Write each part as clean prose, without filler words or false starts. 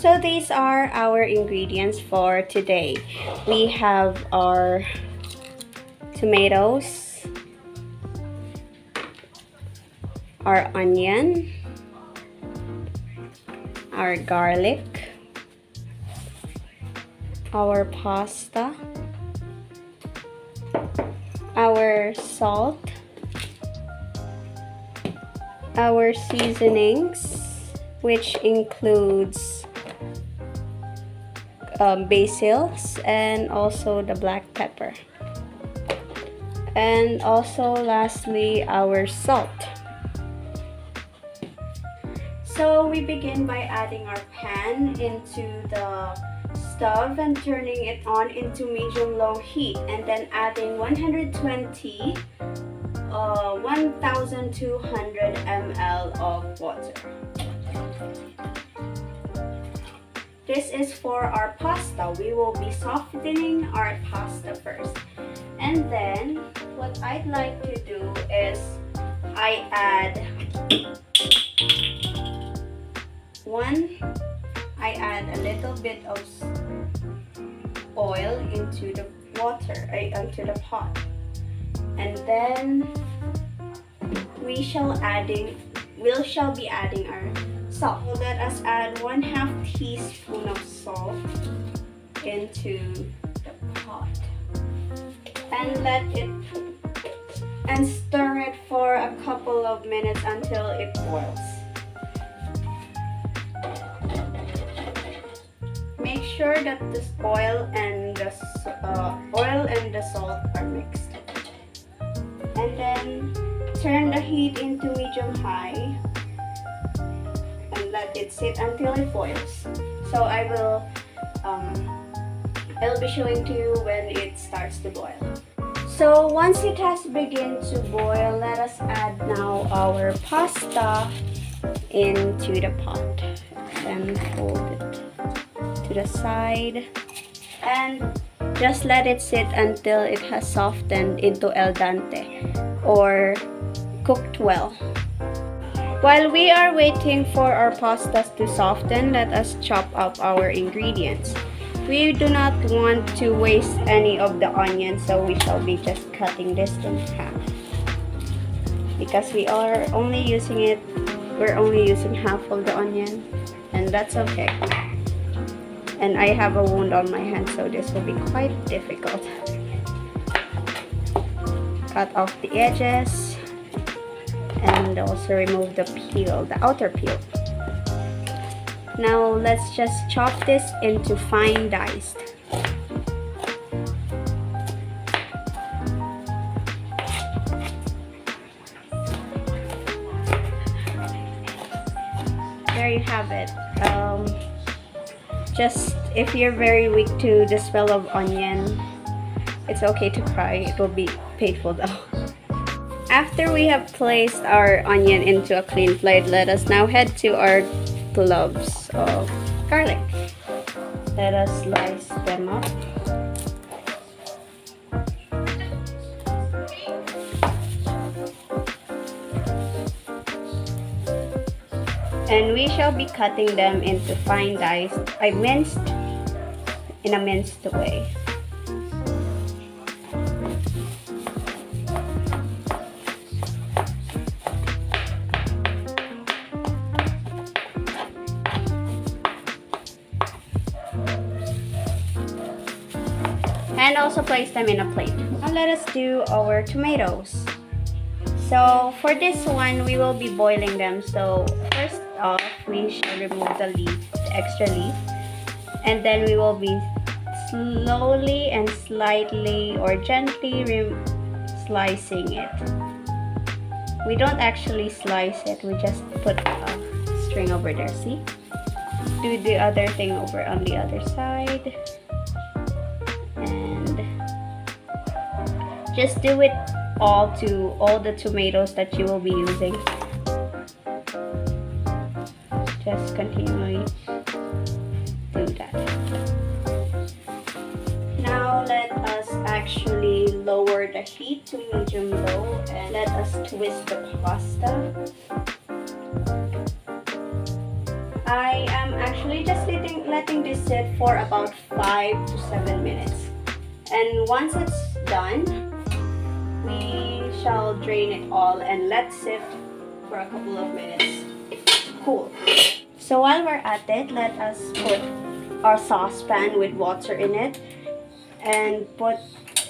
So these are our ingredients for today. We have our tomatoes, our onion, our garlic, our pasta, our salt, our seasonings, which includes basils and also the black pepper, and also lastly our salt. So we begin by adding our pan into the stove and turning it on into medium-low heat, and then adding 1200 ml of water. This is for our pasta. We will be softening our pasta first. And then what I'd like to do is I add a little bit of oil into the water, into the pot. And then we shall be adding our salt. So let us add 1/2 teaspoon of salt into the pot and stir it for a couple of minutes until it boils. Make sure that this oil and the salt are mixed, and then turn the heat into medium-high and let it sit until it boils. So I'll be showing to you when it starts to boil. So once it has begun to boil, let us add now our pasta into the pot and hold it to the side and just let it sit until it has softened into al dente or cooked well. While we are waiting for our pastas to soften, let us chop up our ingredients. We do not want to waste any of the onion, so we shall be just cutting this in half. Because we're only using half of the onion, and that's okay. And I have a wound on my hand, so this will be quite difficult. Cut off the edges and also remove the peel, the outer peel. Now let's just chop this into fine diced. There you have it. Just if you're very weak to the smell of onion, it's okay to cry. It will be painful though. After we have placed our onion into a clean plate, let us now head to our cloves of garlic. Let us slice them up. And we shall be cutting them into fine diced, in a minced way. And also place them in a plate. Now let us do our tomatoes. So for this one, we will be boiling them. So first off, we shall remove the extra leaf, and then we will be slowly and slightly or gently slicing it. We don't actually slice it, we just put a string over there, see? Do the other thing over on the other side. And just do it all to all the tomatoes that you will be using. Just continually do that. Now let us actually lower the heat to medium low and let us twist the pasta. I am actually just letting this sit for about 5 to 7 minutes. And once it's done, we shall drain it all and let sit for a couple of minutes. Cool. So while we're at it, let us put our saucepan with water in it and put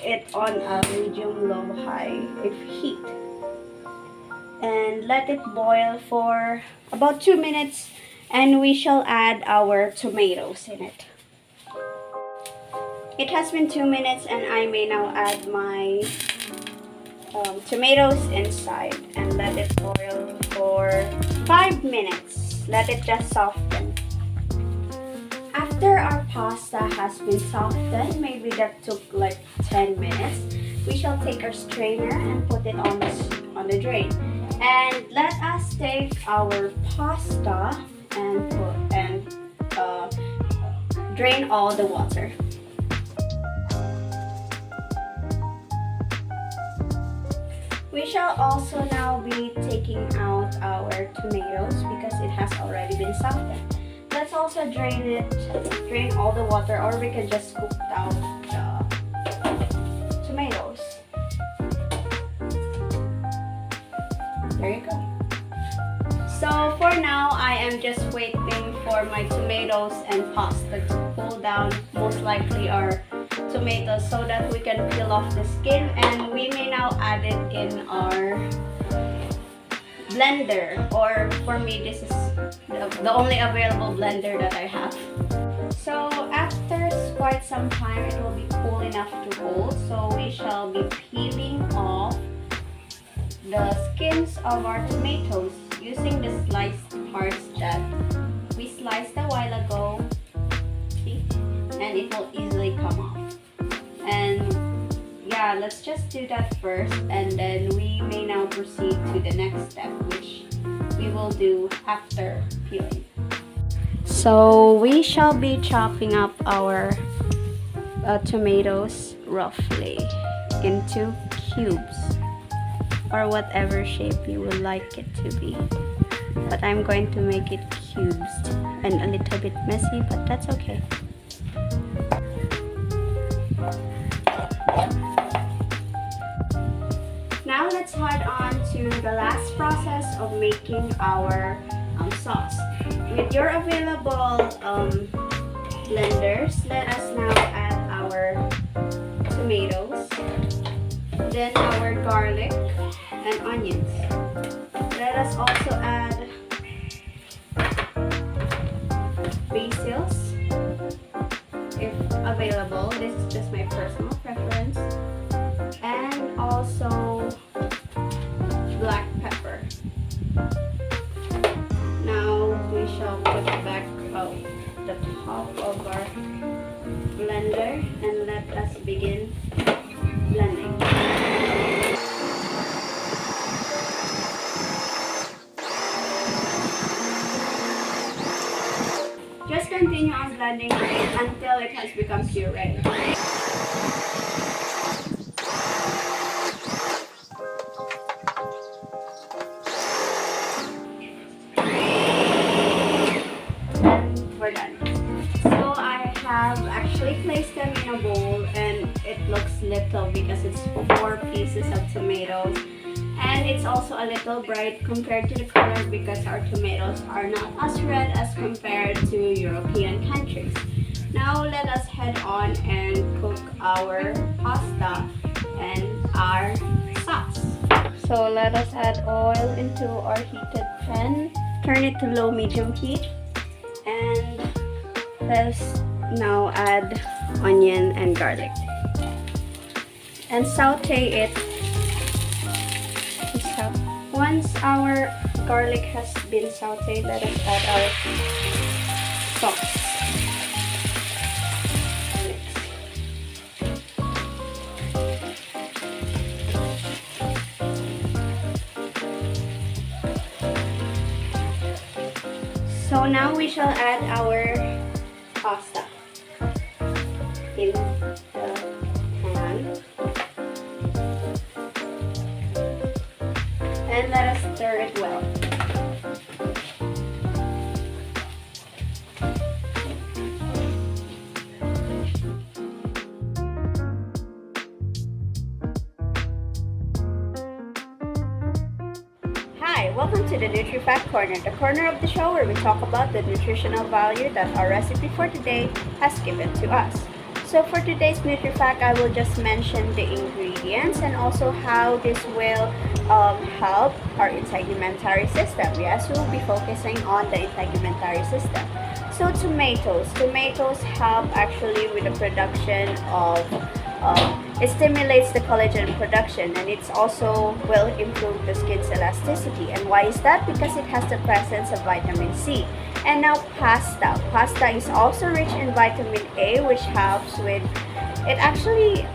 it on a medium-low-high heat. And let it boil for about 2 minutes, and we shall add our tomatoes in it. It has been 2 minutes, and I may now add my tomatoes inside and let it boil for 5 minutes. Let it just soften. After our pasta has been softened, maybe that took like 10 minutes, we shall take our strainer and put it on the drain. And let us take our pasta and drain all the water. We shall also now be taking out our tomatoes because it has already been softened. Let's also drain all the water, or we can just scoop out the tomatoes. There you go. So for now, I am just waiting for my tomatoes and pasta to cool down, most likely our tomatoes, so that we can peel off the skin, and we may now add it in our blender, or for me this is the only available blender that I have. So after quite some time, it will be cool enough to hold, so we shall be peeling off the skins of our tomatoes using the sliced parts that we sliced a while ago. See? And it will easily come off. And yeah, let's just do that first, and then we may now proceed to the next step, which we will do after peeling. So we shall be chopping up our tomatoes roughly into cubes, or whatever shape you would like it to be. But I'm going to make it cubes and a little bit messy, but that's okay. Now let's head on to the last process of making our sauce. With your available blenders, let us now add our tomatoes, then our garlic and onions. Let us also add basils if available. This is just my personal preference. And also black pepper. Now we shall put back the top of our blender and let us begin blending. Just continue on blending until it has become puree. We're done. So I have actually placed them in a bowl, and it looks little because it's 4 pieces of tomatoes, and it's also a little bright compared to the color because our tomatoes are not as red as compared to European countries. Now let us head on and cook our pasta and our sauce. So let us add oil into our heated pan. Turn it to low-medium heat. And let's now add onion and garlic and saute it. Once our garlic has been sauteed, let us add our sauce. So now we shall add our pasta in the pan. And let us stir it well. welcome to the NutriFact Corner, the corner of the show where we talk about the nutritional value that our recipe for today has given to us. So for today's NutriFact, I will just mention the ingredients and also how this will help our integumentary system. Yes, we'll be focusing on the integumentary system. So tomatoes help actually with the production of it stimulates the collagen production, and it's also will improve the skin's elasticity. And why is that? Because it has the presence of vitamin C. And now pasta is also rich in vitamin A, which helps with it. Actually,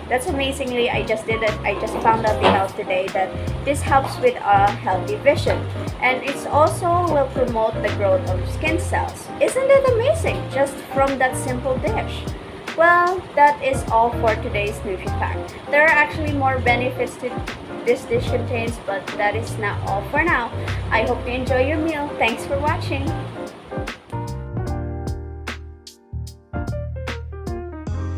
that's amazingly, I just found out today that this helps with a healthy vision, and it's also will promote the growth of skin cells. Isn't it amazing, just from that simple dish? Well, that is all for today's NutriFact. There are actually more benefits to this dish contains, but that is not all for now. I hope you enjoy your meal. Thanks for watching.